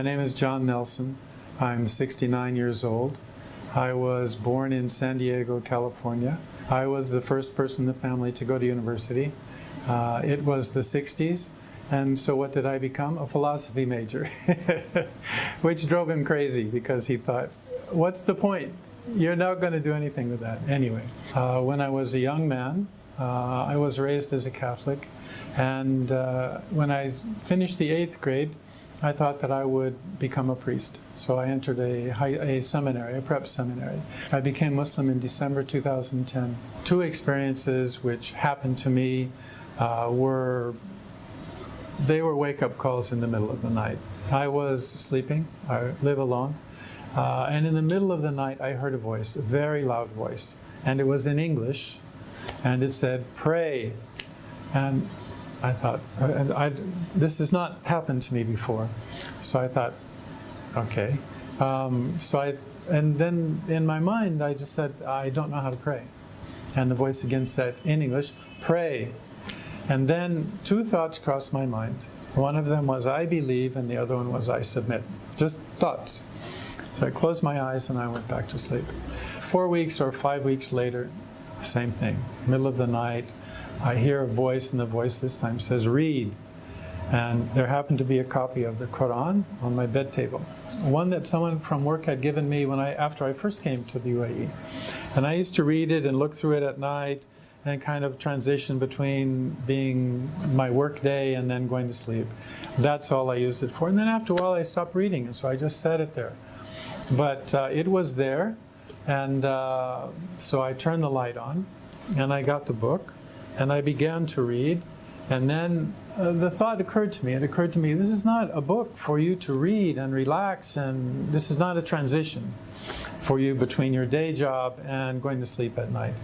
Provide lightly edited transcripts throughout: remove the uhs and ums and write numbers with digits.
My name is John Nelson. I'm 69 years old. I was born in San Diego, California. I was the first person in the family to go to university. It was the 60s, and so what did I become? A philosophy major, which drove him crazy because he thought, what's the point? You're not going to do anything with that. Anyway, when I was a young man, I was raised as a Catholic, and when I finished the 8th grade, I thought that I would become a priest. So I entered a seminary, a prep seminary. I became Muslim in December 2010. Two experiences which happened to me were wake-up calls in the middle of the night. I was sleeping, I live alone, and in the middle of the night I heard a voice, a very loud voice, and it was in English, and it said, "Pray." And I thought, this has not happened to me before. So I thought, okay. And then in my mind, I just said, I don't know how to pray. And the voice again said, in English, "Pray." And then two thoughts crossed my mind. One of them was, I believe, and the other one was, I submit. Just thoughts. So I closed my eyes and I went back to sleep. 4 weeks or 5 weeks later, same thing. Middle of the night, I hear a voice, and the voice this time says, "Read." And there happened to be a copy of the Quran on my bed table, one that someone from work had given me after I first came to the UAE. And I used to read it and look through it at night and kind of transition between being my work day and then going to sleep. That's all I used it for. And then after a while I stopped reading it, so I just set it there. But it was there, and so I turned the light on and I got the book. And I began to read, and then the thought occurred to me. It occurred to me, this is not a book for you to read and relax, and this is not a transition for you between your day job and going to sleep at night.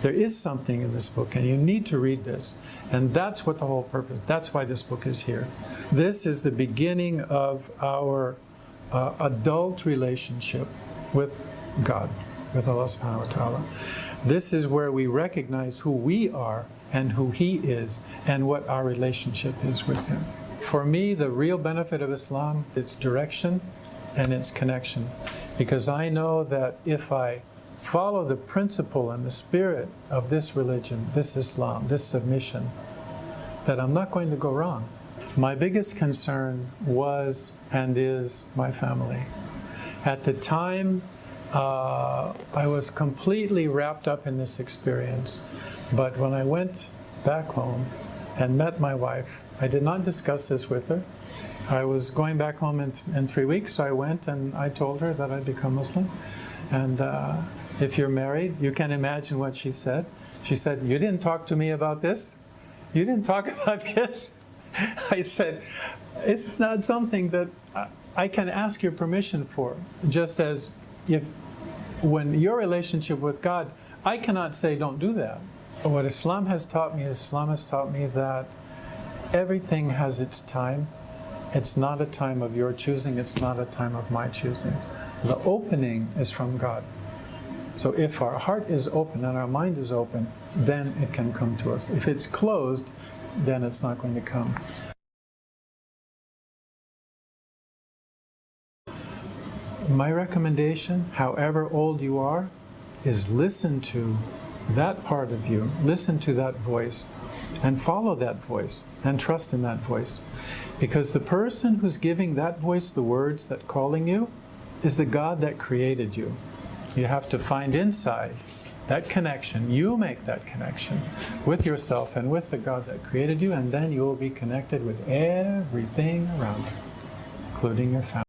There is something in this book, and you need to read this. And that's what the whole purpose, that's why this book is here. This is the beginning of our adult relationship with God, with Allah subhanahu wa ta'ala. This is where we recognize who we are and who He is and what our relationship is with Him. For me, the real benefit of Islam, its direction and its connection. Because I know that if I follow the principle and the spirit of this religion, this Islam, this submission, that I'm not going to go wrong. My biggest concern was and is my family. At the time, I was completely wrapped up in this experience, but when I went back home and met my wife, I did not discuss this with her. I was going back home in 3 weeks, so I went and I told her that I'd become Muslim. And if you're married, you can imagine what she said. She said, "You didn't talk to me about this? You didn't talk about this?" I said, "It's not something that I can ask your permission for, just as when your relationship with God, I cannot say don't do that." What Islam has taught me that everything has its time. It's not a time of your choosing, it's not a time of my choosing. The opening is from God. So if our heart is open and our mind is open, then it can come to us. If it's closed, then it's not going to come. My recommendation, however old you are, is listen to that part of you, listen to that voice, and follow that voice, and trust in that voice. Because the person who's giving that voice the words that calling you is the God that created you. You have to find inside that connection. You make that connection with yourself and with the God that created you, and then you will be connected with everything around you, including your family.